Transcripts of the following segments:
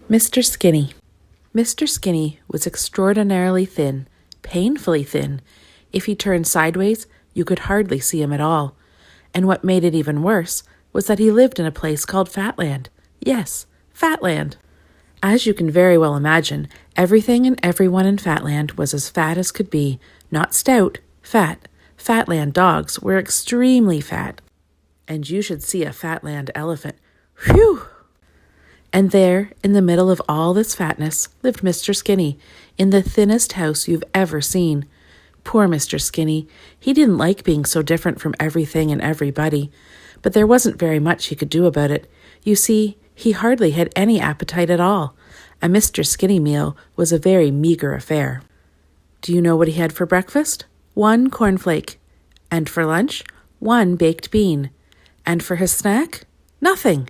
Mr. Skinny. Mr. Skinny was extraordinarily thin, painfully thin. If he turned sideways, you could hardly see him at all. And what made it even worse was that he lived in a place called Fatland. Yes, Fatland. As you can very well imagine, everything and everyone in Fatland was as fat as could be. Not stout, fat. Fatland dogs were extremely fat. And you should see a Fatland elephant. Whew! And there, in the middle of all this fatness, lived Mr. Skinny, in the thinnest house you've ever seen. Poor Mr. Skinny. He didn't like being so different from everything and everybody, but there wasn't very much he could do about it. You see, he hardly had any appetite at all. A Mr. Skinny meal was a very meager affair. Do you know what he had for breakfast? 1 cornflake. And for lunch, 1 baked bean. And for his snack? Nothing.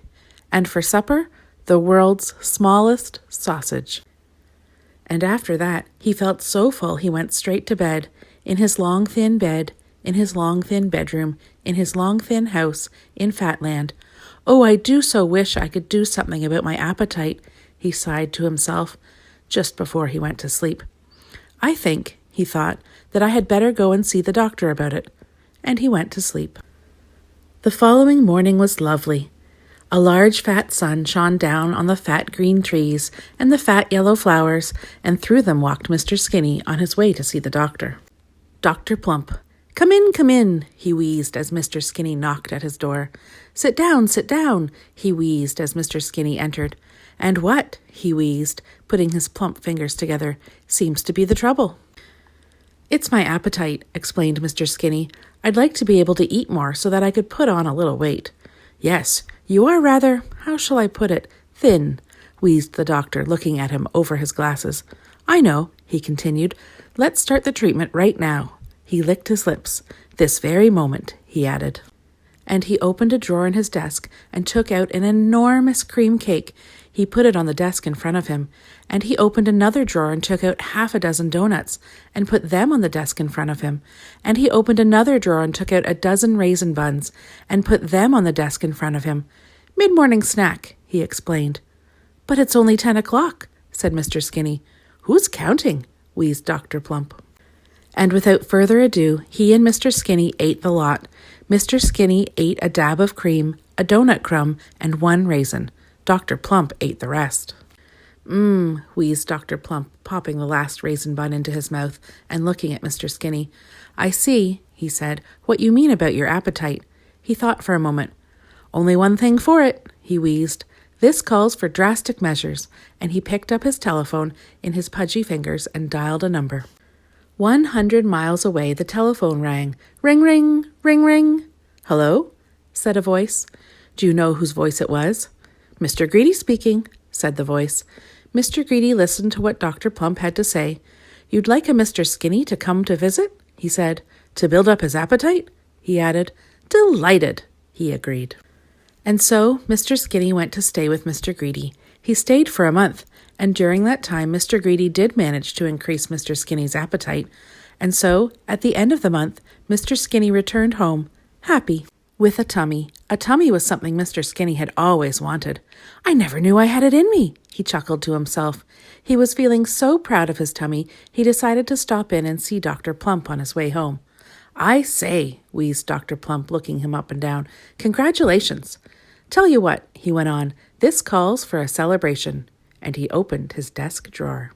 And for supper, the world's smallest sausage. And after that, he felt so full he went straight to bed, in his long thin bed, in his long thin bedroom, in his long thin house, in Fatland. Oh, I do so wish I could do something about my appetite, he sighed to himself, just before he went to sleep. I think, he thought, that I had better go and see the doctor about it. And he went to sleep. The following morning was lovely. A large fat sun shone down on the fat green trees and the fat yellow flowers, and through them walked Mr. Skinny on his way to see the doctor. Dr. Plump. Come in, he wheezed as Mr. Skinny knocked at his door. Sit down, he wheezed as Mr. Skinny entered. And what, he wheezed, putting his plump fingers together, seems to be the trouble? It's my appetite, explained Mr. Skinny. I'd like to be able to eat more so that I could put on a little weight. Yes, you are rather, how shall I put it, thin, wheezed the doctor, looking at him over his glasses. I know, he continued. Let's start the treatment right now. He licked his lips. This very moment, he added. And he opened a drawer in his desk and took out an enormous cream cake. He put it on the desk in front of him. And he opened another drawer and took out 6 donuts and put them on the desk in front of him. And he opened another drawer and took out 12 raisin buns and put them on the desk in front of him. Mid-morning snack, he explained. But it's only 10 o'clock, said Mr. Skinny. Who's counting? Wheezed Dr. Plump. And without further ado, he and Mr. Skinny ate the lot. Mr. Skinny ate a dab of cream, a donut crumb, and 1 raisin. Dr. Plump ate the rest. Wheezed Dr. Plump, popping the last raisin bun into his mouth and looking at Mr. Skinny. I see, he said, what you mean about your appetite. He thought for a moment. Only one thing for it, he wheezed. This calls for drastic measures, and he picked up his telephone in his pudgy fingers and dialed a number. 100 miles away, the telephone rang. Ring, ring, ring, ring. Hello? Said a voice. Do you know whose voice it was? Mr. Greedy speaking, said the voice. Mr. Greedy listened to what Dr. Plump had to say. You'd like a Mr. Skinny to come to visit? He said. To build up his appetite? He added. Delighted, he agreed. And so Mr. Skinny went to stay with Mr. Greedy. He stayed for a month, and during that time Mr. Greedy did manage to increase Mr. Skinny's appetite. And so, at the end of the month, Mr. Skinny returned home, happy, with a tummy. A tummy was something Mr. Skinny had always wanted. I never knew I had it in me, he chuckled to himself. He was feeling so proud of his tummy, he decided to stop in and see Dr. Plump on his way home. I say, wheezed Dr. Plump, looking him up and down. Congratulations. Tell you what, he went on, this calls for a celebration. And he opened his desk drawer.